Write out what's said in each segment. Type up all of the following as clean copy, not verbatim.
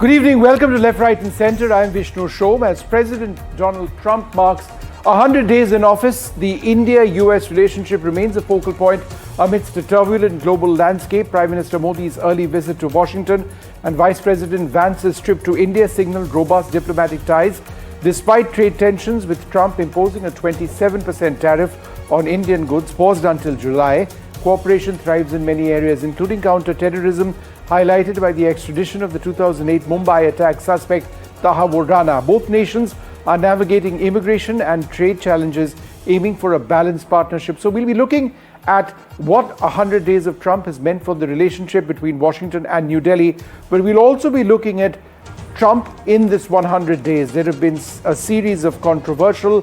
Good evening. Welcome to Left, Right and Centre. I'm Vishnu Shom. As President Donald Trump marks 100 days in office, the India-US relationship remains a focal point amidst a turbulent global landscape. Prime Minister Modi's early visit to Washington and Vice President Vance's trip to India signaled robust diplomatic ties. Despite trade tensions, with Trump imposing a 27% tariff on Indian goods paused until July, cooperation thrives in many areas, including counter-terrorism, highlighted by the extradition of the 2008 Mumbai attack suspect Taha Rana. Both nations are navigating immigration and trade challenges, aiming for a balanced partnership. So we'll be looking at what 100 days of Trump has meant for the relationship between Washington and New Delhi, but we'll also be looking at Trump in this 100 days. There have been a series of controversial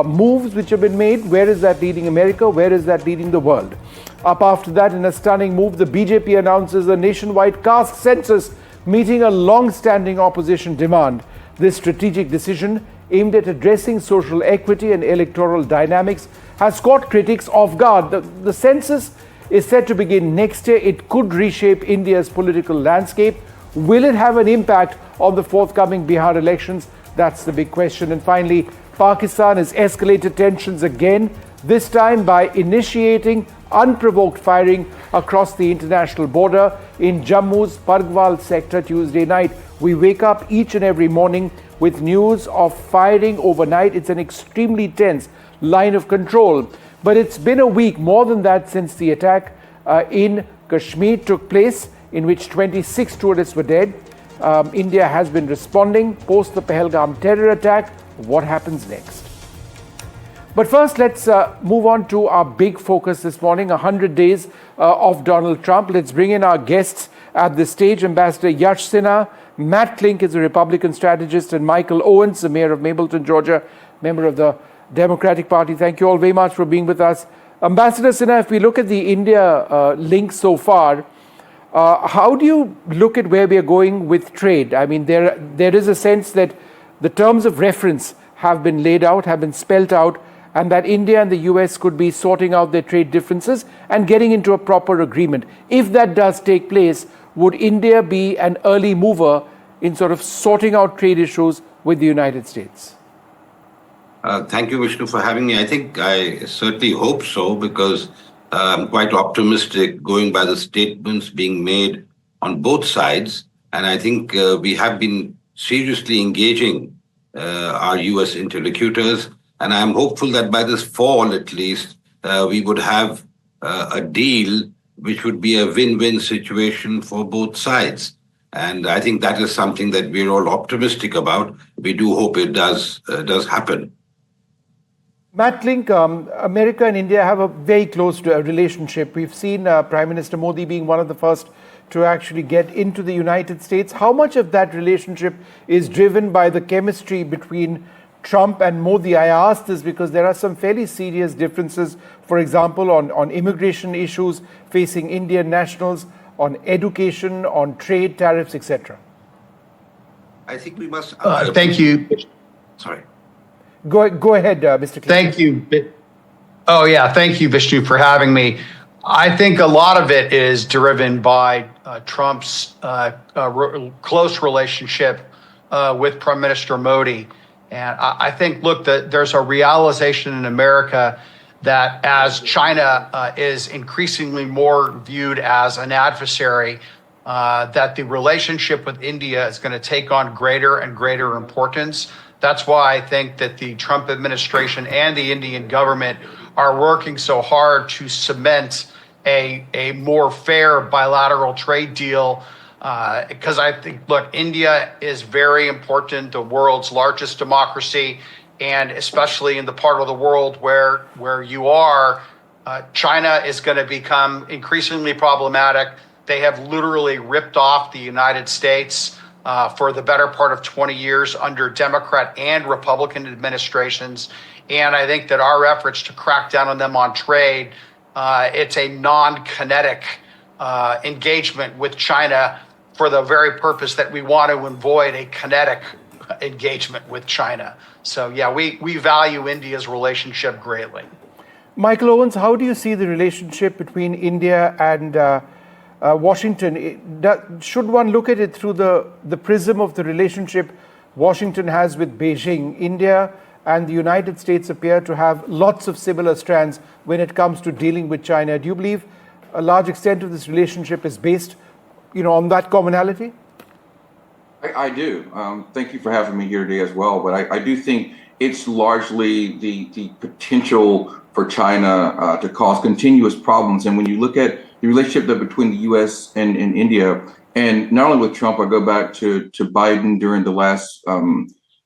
moves which have been made. Where is that leading America? Where is that leading the world? Up after that, in a stunning move, the BJP announces a nationwide caste census, meeting a long-standing opposition demand. This strategic decision, aimed at addressing social equity and electoral dynamics, has caught critics off guard. The census is set to begin next year. It could reshape India's political landscape. Will it have an impact on the forthcoming Bihar elections? That's the big question. And finally, Pakistan has escalated tensions again, this time by initiating unprovoked firing across the international border in Jammu's Pargwal sector Tuesday night. We wake up each and every morning with news of firing overnight. It's an extremely tense line of control. But it's been a week, more than that, since the attack in Kashmir took place, in which 26 tourists were dead. India has been responding post the Pahalgam terror attack. What happens next? But first, let's move on to our big focus this morning, 100 days of Donald Trump. Let's bring in our guests at this stage. Ambassador Yash Sinha, Matt Klink is a Republican strategist, and Michael Owens, the mayor of Mableton, Georgia, member of the Democratic Party. Thank you all very much for being with us. Ambassador Sinha, if we look at the India link so far, how do you look at where we are going with trade? I mean, there is a sense that the terms of reference have been laid out, have been spelt out, and that India and the US could be sorting out their trade differences and getting into a proper agreement. If that does take place, would India be an early mover in sort of sorting out trade issues with the United States? Thank you, Vishnu, for having me. I think I certainly hope so, because I'm quite optimistic going by the statements being made on both sides. And I think we have been seriously engaging our US interlocutors. And I'm hopeful that by this fall, at least, we would have a deal which would be a win-win situation for both sides. And I think that is something that we're all optimistic about. We do hope it does happen. Matt Klink, America and India have a very close relationship. We've seen Prime Minister Modi being one of the first to actually get into the United States. How much of that relationship is driven by the chemistry between Trump and Modi? I ask this because there are some fairly serious differences, for example, on immigration issues facing Indian nationals, on education, on trade, tariffs, etc. I think we must... Thank you. Sorry. Go ahead, Mr. Klink. Thank you. Oh, yeah. Thank you, Vishnu, for having me. I think a lot of it is driven by Trump's close relationship with Prime Minister Modi. And I think, look, there's a realization in America that as China is increasingly more viewed as an adversary, that the relationship with India is going to take on greater and greater importance. That's why I think that the Trump administration and the Indian government are working so hard to cement a more fair bilateral trade deal. Because I think, look, India is very important, the world's largest democracy, and especially in the part of the world where you are, China is going to become increasingly problematic. They have literally ripped off the United States for the better part of 20 years under Democrat and Republican administrations. And I think that our efforts to crack down on them on trade, it's a non-kinetic engagement with China for the very purpose that we want to avoid a kinetic engagement with China. So, yeah, we value India's relationship greatly. Michael Owens, how do you see the relationship between India and Washington, should one look at it through the prism of the relationship Washington has with Beijing? India and the United States appear to have lots of similar strands when it comes to dealing with China. Do you believe a large extent of this relationship is based, on that commonality? I do. Thank you for having me here today as well. But I do think it's largely the potential for China to cause continuous problems. And when you look at the relationship between the U.S. and India, and not only with Trump, I go back to Biden during the last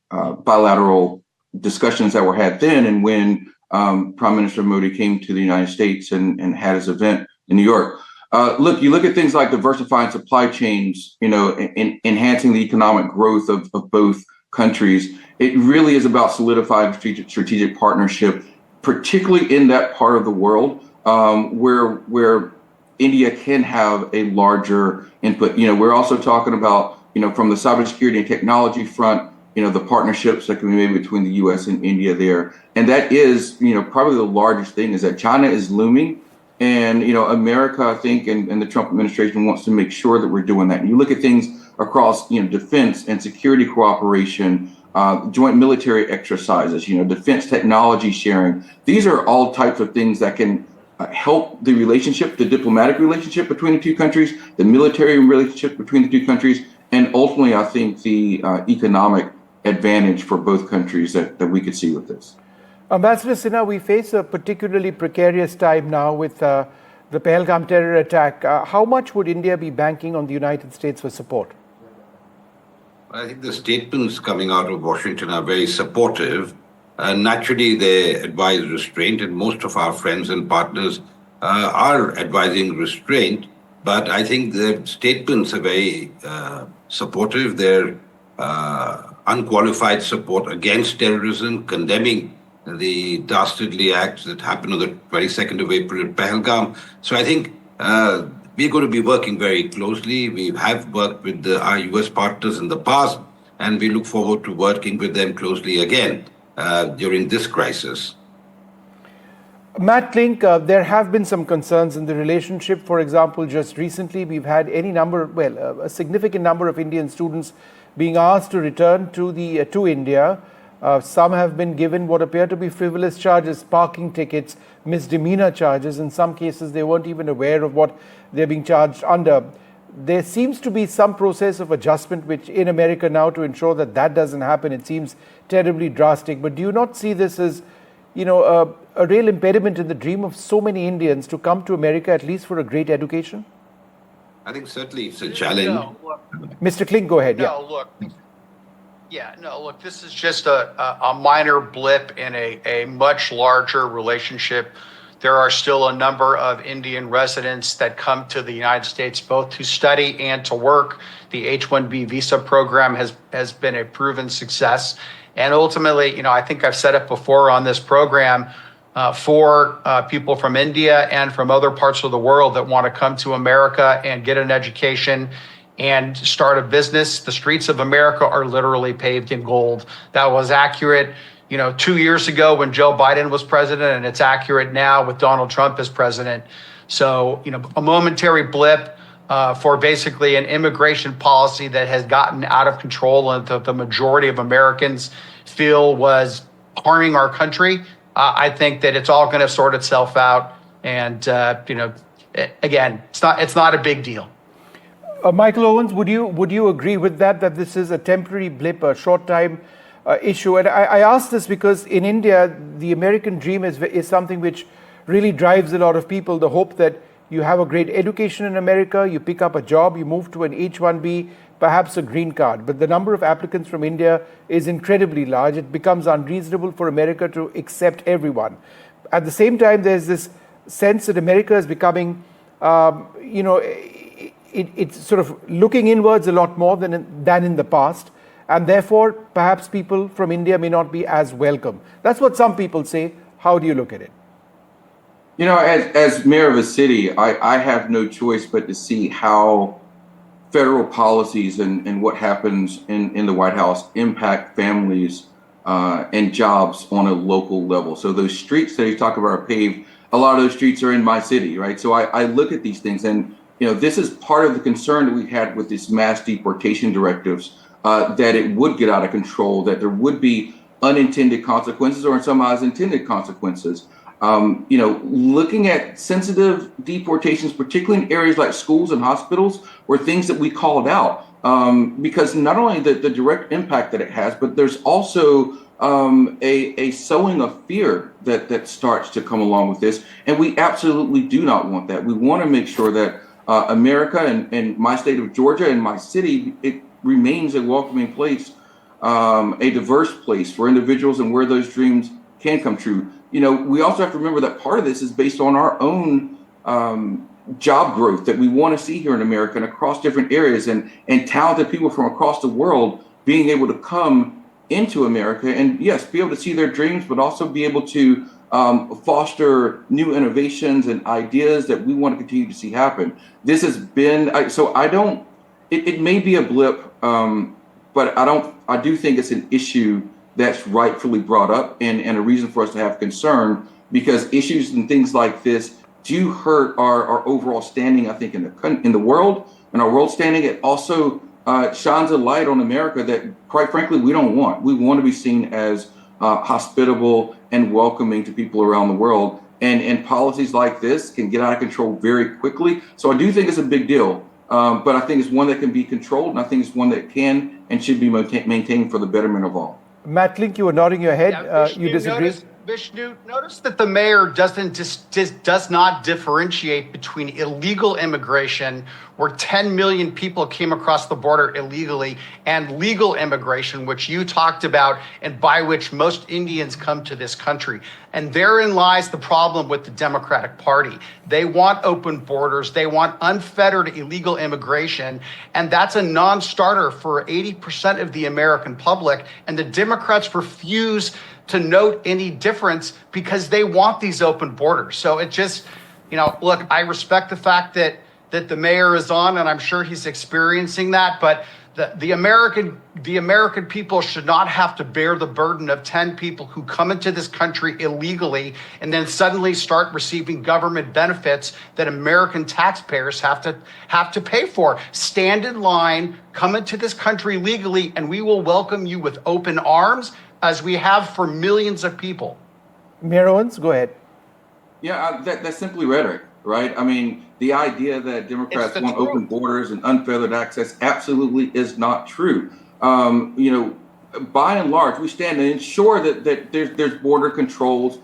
bilateral discussions that were had then, and when Prime Minister Modi came to the United States and had his event in New York. You look at things like diversifying supply chains, enhancing the economic growth of both countries. It really is about solidifying strategic partnership, particularly in that part of the world where India can have a larger input. We're also talking about, from the cybersecurity and technology front, the partnerships that can be made between the U.S. and India there. And that is, probably the largest thing is that China is looming. And, America, I think, and the Trump administration wants to make sure that we're doing that. And you look at things across, defense and security cooperation, joint military exercises, defense technology sharing. These are all types of things that can help the relationship, the diplomatic relationship between the two countries, the military relationship between the two countries, and ultimately, I think, the economic advantage for both countries that we could see with this. Ambassador Sinha, we face a particularly precarious time now with the Pahalgam terror attack. How much would India be banking on the United States for support? I think the statements coming out of Washington are very supportive. Naturally, they advise restraint, and most of our friends and partners are advising restraint. But I think the statements are very supportive. They're unqualified support against terrorism, condemning the dastardly acts that happened on the 22nd of April at Pahalgam. So I think we're going to be working very closely. We have worked with our U.S. partners in the past, and we look forward to working with them closely again during this crisis. Matt Klink, there have been some concerns in the relationship. For example, just recently, we've had a significant number of Indian students being asked to return to India. Some have been given what appear to be frivolous charges, parking tickets, misdemeanor charges. In some cases, they weren't even aware of what they're being charged under. There seems to be some process of adjustment which in America now to ensure that doesn't happen. It seems terribly drastic. But do you not see this as, a real impediment in the dream of so many Indians to come to America, at least for a great education? I think certainly it's a challenge. Mr. Klink, go ahead. Look, this is just a minor blip in a much larger relationship. There are still a number of Indian residents that come to the United States both to study and to work. The H-1B visa program has been a proven success. And ultimately, I think I've said it before on this program, for people from India and from other parts of the world that want to come to America and get an education and start a business, the streets of America are literally paved in gold. That was accurate, 2 years ago when Joe Biden was president, and it's accurate now with Donald Trump as president. So, a momentary blip for basically an immigration policy that has gotten out of control and the majority of Americans feel was harming our country. I think that it's all going to sort itself out. And, again, it's not a big deal. Michael Owens, would you agree with that this is a temporary blip, a short time issue? And I ask this because in India, the American dream is something which really drives a lot of people. The hope that you have a great education in America, you pick up a job, you move to an H-1B, perhaps a green card. But the number of applicants from India is incredibly large. It becomes unreasonable for America to accept everyone. At the same time, there's this sense that America is becoming, it's sort of looking inwards a lot more than in the past, and therefore perhaps people from India may not be as welcome. That's what some people say. How do you look at it? As mayor of a city, I have no choice but to see how federal policies and what happens in the White House impact families and jobs on a local level. So those streets that you talk about are paved. A lot of those streets are in my city, right? So I look at these things, and this is part of the concern that we had with these mass deportation directives, that it would get out of control, that there would be unintended consequences or in some eyes intended consequences. Looking at sensitive deportations, particularly in areas like schools and hospitals, were things that we called out, because not only the direct impact that it has, but there's also a sowing of fear that starts to come along with this. And we absolutely do not want that. We want to make sure that America and my state of Georgia and my city, it remains a welcoming place, a diverse place for individuals and where those dreams can come true. We also have to remember that part of this is based on our own job growth that we want to see here in America and across different areas, and talented people from across the world being able to come into America and, yes, be able to see their dreams, but also be able to foster new innovations and ideas that we want to continue to see happen. This has been, it may be a blip, but I do think it's an issue that's rightfully brought up and a reason for us to have concern, because issues and things like this do hurt our overall standing, I think, in the world, and our world standing. It also shines a light on America that, quite frankly, we don't want. We want to be seen as hospitable and welcoming to people around the world. And policies like this can get out of control very quickly. So I do think it's a big deal. But I think it's one that can be controlled, and I think it's one that can and should be maintained for the betterment of all. Matt Link, you were nodding your head. Vishnu, You disagree? Vishnu, notice that the mayor does not differentiate between illegal immigration, where 10 million people came across the border illegally, and legal immigration, which you talked about, and by which most Indians come to this country. And therein lies the problem with the Democratic Party. They want open borders. They want unfettered illegal immigration. And that's a non-starter for 80% of the American public. And the Democrats refuse to note any difference because they want these open borders. So it just, look, I respect the fact that the mayor is on, and I'm sure he's experiencing that, but the American people should not have to bear the burden of 10 people who come into this country illegally and then suddenly start receiving government benefits that American taxpayers have to pay for. Stand in line, come into this country legally, and we will welcome you with open arms, as we have for millions of people. Mayor Owens, go ahead. Yeah, that's simply rhetoric, right? I mean, the idea that Democrats want open borders and unfettered access absolutely is not true. By and large, we stand to ensure that there's border controls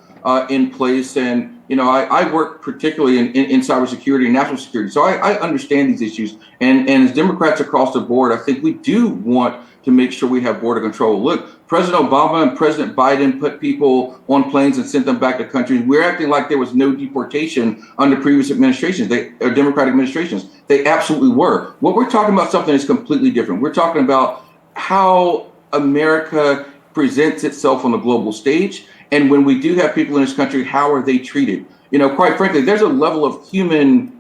in place. And, I work particularly in cybersecurity and national security. So I understand these issues. And as Democrats across the board, I think we do want to make sure we have border control. Look, President Obama and President Biden put people on planes and sent them back to countries. We're acting like there was no deportation under previous administrations, Democratic administrations. They absolutely were. What we're talking about something is completely different. We're talking about how America presents itself on the global stage. And when we do have people in this country, how are they treated? Quite frankly, there's a level of human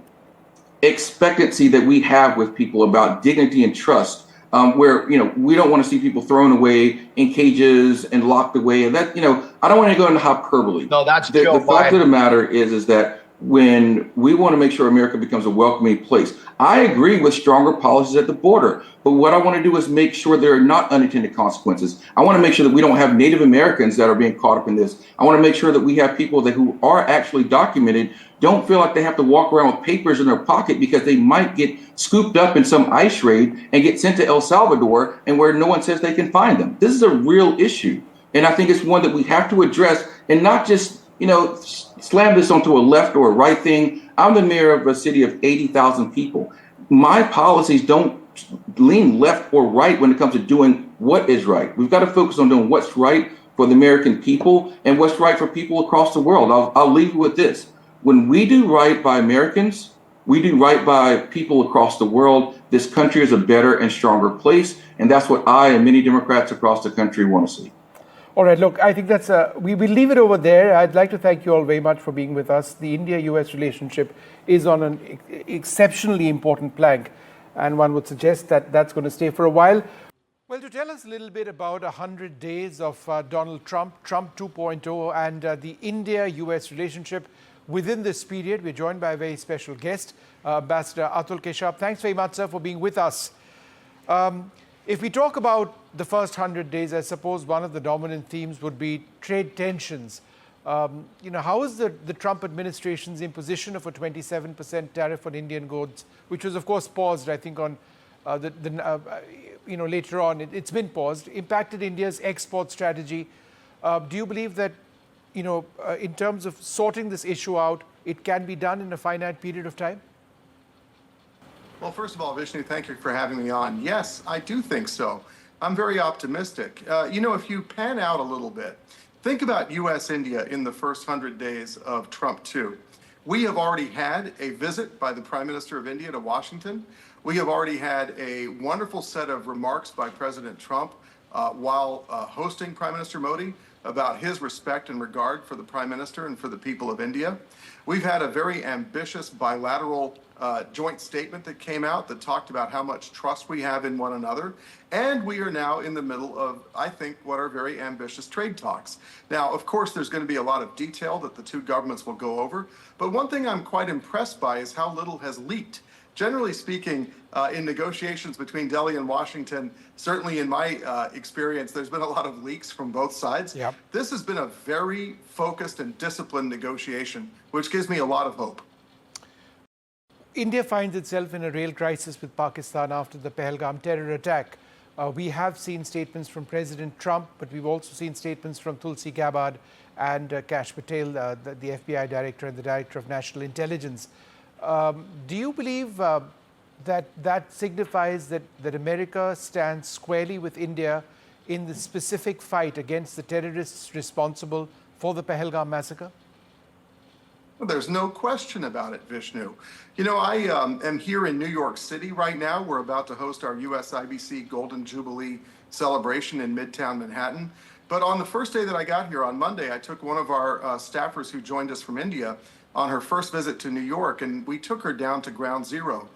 expectancy that we have with people about dignity and trust. Where, we don't want to see people thrown away in cages and locked away. And that, I don't want to go into hyperbole. No, that's the fact of the matter is that when we want to make sure America becomes a welcoming place, I agree with stronger policies at the border. But what I want to do is make sure there are not unintended consequences. I want to make sure that we don't have Native Americans that are being caught up in this. I want to make sure that we have people who are actually documented don't feel like they have to walk around with papers in their pocket because they might get scooped up in some ICE raid and get sent to El Salvador, and where no one says they can find them. This is a real issue. And I think it's one that we have to address, and not just, slam this onto a left or a right thing. I'm the mayor of a city of 80,000 people. My policies don't lean left or right when it comes to doing what is right. We've got to focus on doing what's right for the American people and what's right for people across the world. I'll leave you with this. When we do right by Americans, we do right by people across the world, this country is a better and stronger place. And that's what I and many Democrats across the country want to see. All right, look, I think we will leave it over there. I'd like to thank you all very much for being with us. The India-US relationship is on an exceptionally important plank, and one would suggest that that's going to stay for a while. Well, to tell us a little bit about 100 days of Donald Trump, Trump 2.0, and the India-US relationship, within this period. We're joined by a very special guest, Ambassador Atul Keshav. Thanks very much, sir, for being with us. If we talk about the first 100 days, I suppose one of the dominant themes would be trade tensions. How is the Trump administration's imposition of a 27% tariff on Indian goods, which was of course paused, I think, on later on, it's been paused, impacted India's export strategy? Do you believe that, in terms of sorting this issue out, it can be done in a finite period of time? Well, first of all, Vishnu, thank you for having me on. Yes, I do think so. I'm very optimistic. If you pan out a little bit, think about U.S.-India in the first 100 days of Trump 2. We have already had a visit by the Prime Minister of India to Washington. We have already had a wonderful set of remarks by President Trump while hosting Prime Minister Modi about his respect and regard for the Prime Minister and for the people of India. We've had a very ambitious bilateral joint statement that came out that talked about how much trust we have in one another. And we are now in the middle of, I think, what are very ambitious trade talks. Now, of course, there's going to be a lot of detail that the two governments will go over. But one thing I'm quite impressed by is how little has leaked. Generally speaking, in negotiations between Delhi and Washington, certainly in my experience, there's been a lot of leaks from both sides. Yep. This has been a very focused and disciplined negotiation, which gives me a lot of hope. India finds itself in a real crisis with Pakistan after the Pahalgam terror attack. We have seen statements from President Trump, but we've also seen statements from Tulsi Gabbard and Kash Patel, the FBI director and the director of national intelligence. Do you believe that signifies that America stands squarely with India in the specific fight against the terrorists responsible for the Pahalgam massacre? Well, there's no question about it, Vishnu. I am here in New York City right now. We're about to host our USIBC Golden Jubilee celebration in Midtown Manhattan. But on the first day that I got here on Monday, I took one of our staffers who joined us from India on her first visit to New York, and we took her down to Ground Zero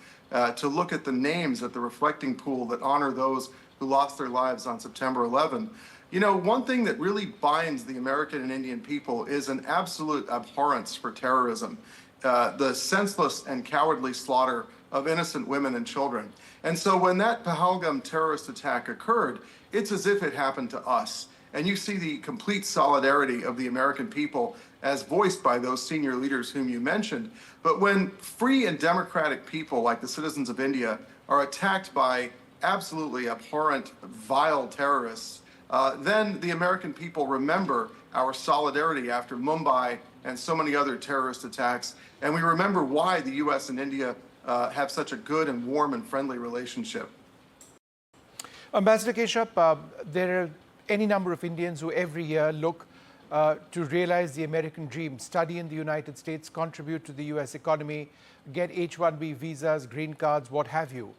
to look at the names at the reflecting pool that honor those who lost their lives on September 11. One thing that really binds the American and Indian people is an absolute abhorrence for terrorism, the senseless and cowardly slaughter of innocent women and children. And so when that Pahalgam terrorist attack occurred, it's as if it happened to us. And you see the complete solidarity of the American people as voiced by those senior leaders whom you mentioned. But when free and democratic people like the citizens of India are attacked by absolutely abhorrent, vile terrorists, then the American people remember our solidarity after Mumbai and so many other terrorist attacks. And we remember why the U.S. and India have such a good and warm and friendly relationship. Ambassador Keshav, there are any number of Indians who every year look to realize the American dream, study in the United States, contribute to the U.S. economy, get H-1B visas, green cards, what have you.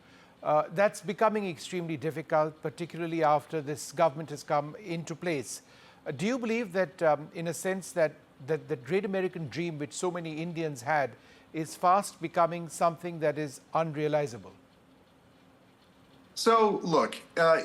That's becoming extremely difficult, particularly after this government has come into place. Do you believe that, in a sense, that the great American dream which so many Indians had is fast becoming something that is unrealizable? So, look,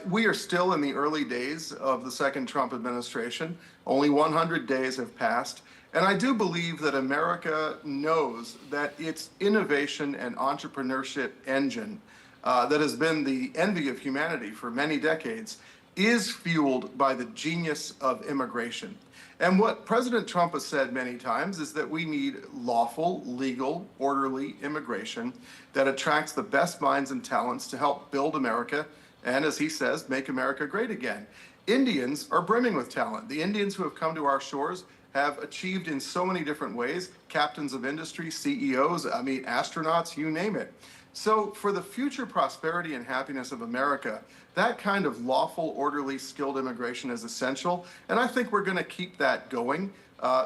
we are still in the early days of the second Trump administration. Only 100 days have passed. And I do believe that America knows that its innovation and entrepreneurship engine that has been the envy of humanity for many decades is fueled by the genius of immigration. And what President Trump has said many times is that we need lawful, legal, orderly immigration that attracts the best minds and talents to help build America and, as he says, make America great again. Indians are brimming with talent. The Indians who have come to our shores have achieved in so many different ways, captains of industry, CEOs, astronauts, you name it. So for the future prosperity and happiness of America, that kind of lawful, orderly, skilled immigration is essential. And I think we're going to keep that going.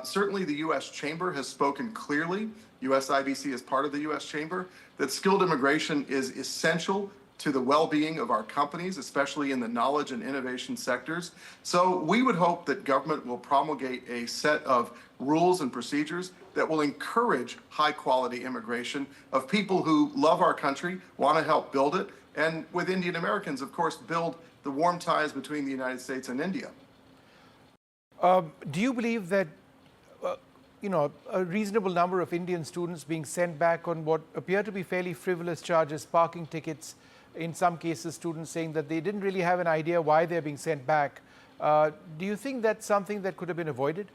Certainly the U.S. Chamber has spoken clearly, USIBC is part of the U.S. Chamber, that skilled immigration is essential to the well-being of our companies, especially in the knowledge and innovation sectors. So we would hope that government will promulgate a set of rules and procedures that will encourage high-quality immigration of people who love our country, want to help build it, and with Indian Americans, of course, build the warm ties between the United States and India. Do you believe that a reasonable number of Indian students being sent back on what appear to be fairly frivolous charges, parking tickets. In some cases, students saying that they didn't really have an idea why they're being sent back. Do you think that's something that could have been avoided?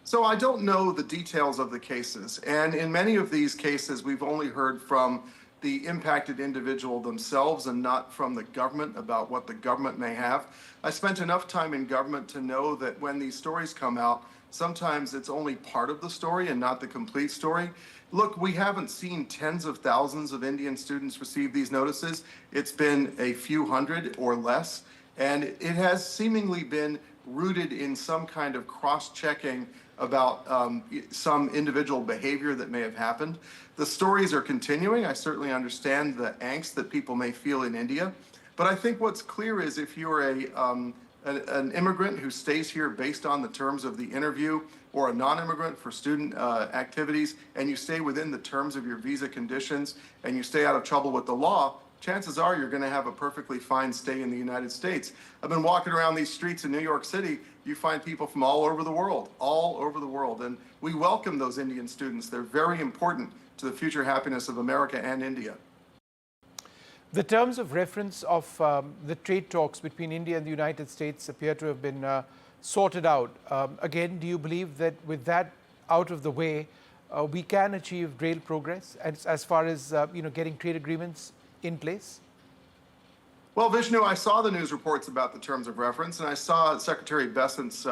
So I don't know the details of the cases. And in many of these cases, we've only heard from the impacted individual themselves and not from the government about what the government may have. I spent enough time in government to know that when these stories come out, sometimes it's only part of the story and not the complete story. Look, we haven't seen tens of thousands of Indian students receive these notices. It's been a few hundred or less, and it has seemingly been rooted in some kind of cross-checking about some individual behavior that may have happened. The stories are continuing. I certainly understand the angst that people may feel in India. But I think what's clear is if you're an immigrant who stays here based on the terms of the interview, or a non-immigrant for student activities, and you stay within the terms of your visa conditions, and you stay out of trouble with the law, chances are you're going to have a perfectly fine stay in the United States. I've been walking around these streets in New York City. You find people from all over the world, and we welcome those Indian students. They're very important to the future happiness of America and India. The terms of reference of the trade talks between India and the United States appear to have been sorted out. Again, do you believe that with that out of the way, we can achieve real progress as far as getting trade agreements in place? Well, Vishnu, I saw the news reports about the terms of reference, and I saw Secretary Besant's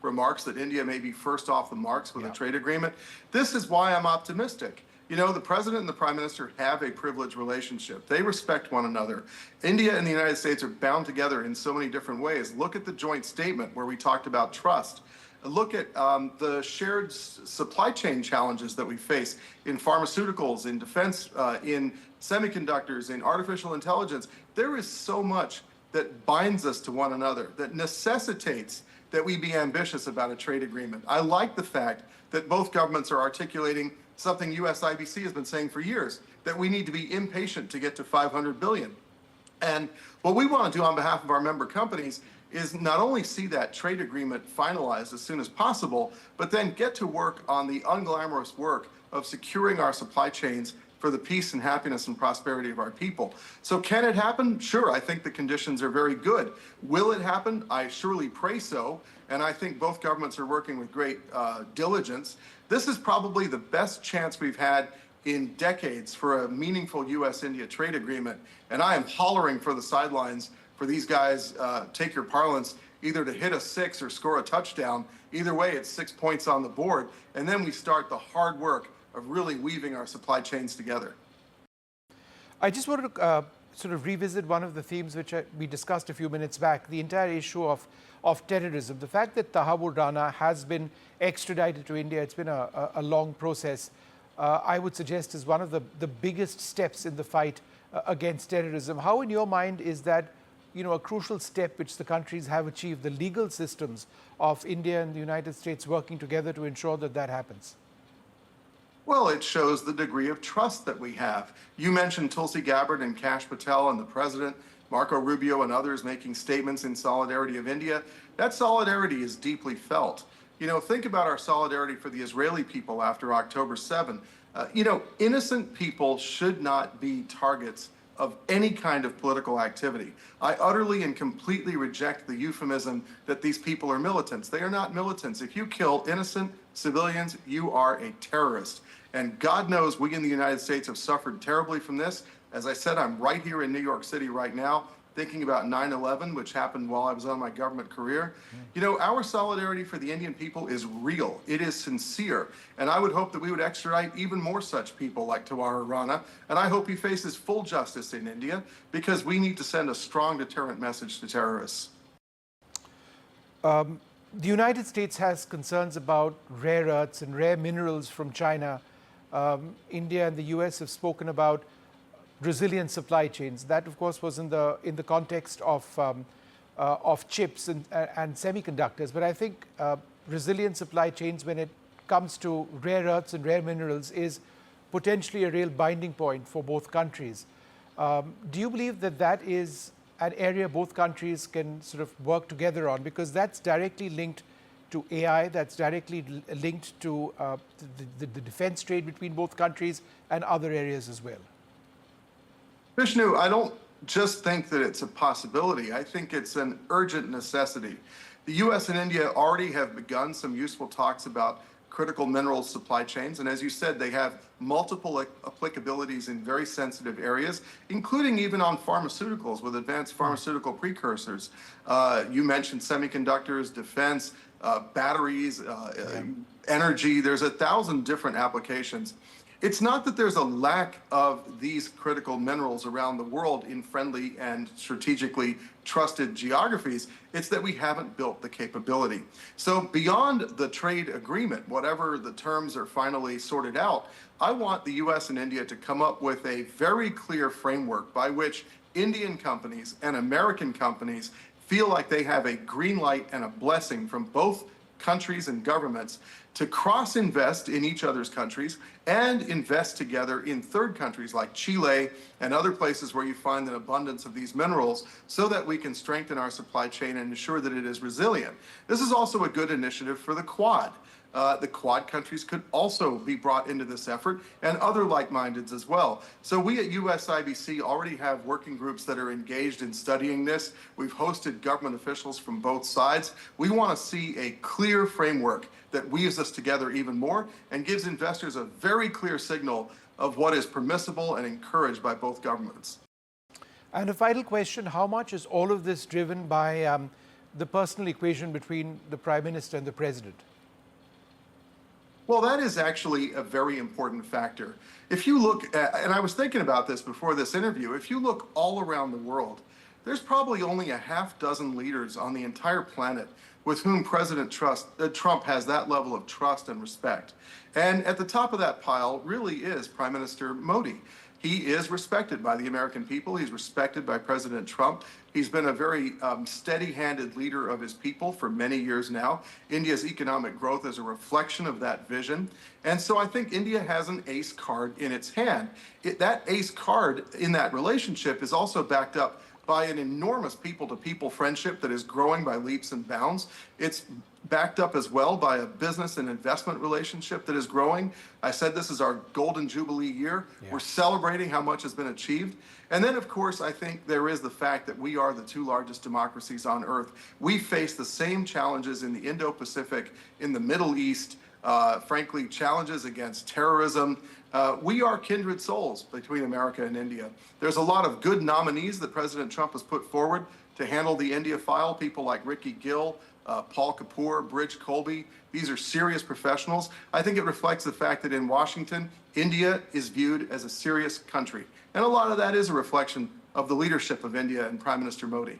remarks that India may be first off the marks with a trade agreement. This is why I'm optimistic. You know, the president and the prime minister have a privileged relationship. They respect one another. India and the United States are bound together in so many different ways. Look at the joint statement where we talked about trust. Look at the shared supply chain challenges that we face in pharmaceuticals, in defense, in semiconductors, in artificial intelligence. There is so much that binds us to one another, that necessitates that we be ambitious about a trade agreement. I like the fact that both governments are articulating something US IBC has been saying for years, that we need to be impatient to get to 500 billion. And what we want to do on behalf of our member companies is not only see that trade agreement finalized as soon as possible, but then get to work on the unglamorous work of securing our supply chains for the peace and happiness and prosperity of our people. So can it happen? Sure, I think the conditions are very good. Will it happen? I surely pray so. And I think both governments are working with great diligence. This is probably the best chance we've had in decades for a meaningful US-India trade agreement. And I am hollering for the sidelines for these guys, take your parlance, either to hit a six or score a touchdown. Either way, it's 6 points on the board. And then we start the hard work of really weaving our supply chains together. I just wanted to sort of revisit one of the themes which we discussed a few minutes back, the entire issue of terrorism. The fact that Tahabur Rana has been extradited to India, it's been a long process, I would suggest is one of the biggest steps in the fight against terrorism. How in your mind is that a crucial step which the countries have achieved, the legal systems of India and the United States working together to ensure that that happens? Well, it shows the degree of trust that we have. You mentioned Tulsi Gabbard and Kash Patel and the president, Marco Rubio and others making statements in solidarity of India. That solidarity is deeply felt. Think about our solidarity for the Israeli people after October 7. Innocent people should not be targets of any kind of political activity. I utterly and completely reject the euphemism that these people are militants. They are not militants. If you kill innocent civilians, you are a terrorist. And God knows we in the United States have suffered terribly from this. As I said, I'm right here in New York City right now, thinking about 9/11, which happened while I was on my government career. Our solidarity for the Indian people is real. It is sincere. And I would hope that we would extradite even more such people like Tahabur Rana. And I hope he faces full justice in India, because we need to send a strong deterrent message to terrorists. The United States has concerns about rare earths and rare minerals from China. India and the US have spoken about resilient supply chains. That, of course, was in the context of chips and semiconductors. But I think resilient supply chains, when it comes to rare earths and rare minerals, is potentially a real binding point for both countries. Do you believe that that is an area both countries can sort of work together on? Because that's directly linked to AI that's directly linked to the defense trade between both countries and other areas as well? Vishnu, I don't just think that it's a possibility. I think it's an urgent necessity. The US and India already have begun some useful talks about critical mineral supply chains. And as you said, they have multiple applicabilities in very sensitive areas, including even on pharmaceuticals with advanced pharmaceutical precursors. You mentioned semiconductors, defense, batteries, energy. There's 1,000 different applications. It's not that there's a lack of these critical minerals around the world in friendly and strategically trusted geographies. It's that we haven't built the capability. So beyond the trade agreement, whatever the terms are finally sorted out, I want the US and India to come up with a very clear framework by which Indian companies and American companies feel like they have a green light and a blessing from both countries and governments to cross-invest in each other's countries and invest together in third countries like Chile and other places where you find an abundance of these minerals so that we can strengthen our supply chain and ensure that it is resilient. This is also a good initiative for the Quad. The Quad countries could also be brought into this effort and other like-mindeds as well. So we at USIBC already have working groups that are engaged in studying this. We've hosted government officials from both sides. We want to see a clear framework that weaves us together even more and gives investors a very clear signal of what is permissible and encouraged by both governments. And a final question, how much is all of this driven by the personal equation between the Prime Minister and the President? Well, that is actually a very important factor. If you look at, and I was thinking about this before this interview, if you look all around the world, there's probably only a half dozen leaders on the entire planet with whom President Trump has that level of trust and respect. And at the top of that pile really is Prime Minister Modi. He is respected by the American people. He's respected by President Trump. He's been a very steady-handed leader of his people for many years now. India's economic growth is a reflection of that vision. And so I think India has an ace card in its hand. That ace card in that relationship is also backed up by an enormous people-to-people friendship that is growing by leaps and bounds. It's backed up as well by a business and investment relationship that is growing. I said this is our golden jubilee year. Yeah. We're celebrating how much has been achieved. And then, of course, I think there is the fact that we are the two largest democracies on earth. We face the same challenges in the Indo-Pacific, in the Middle East, frankly, challenges against terrorism. We are kindred souls between America and India. There's a lot of good nominees that President Trump has put forward to handle the India file, people like Ricky Gill, Paul Kapoor, Bridge Colby. These are serious professionals. I think it reflects the fact that in Washington, India is viewed as a serious country. And a lot of that is a reflection of the leadership of India and Prime Minister Modi.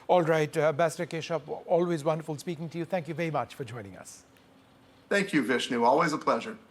All right, Ambassador Keshav, always wonderful speaking to you. Thank you very much for joining us. Thank you, Vishnu. Always a pleasure.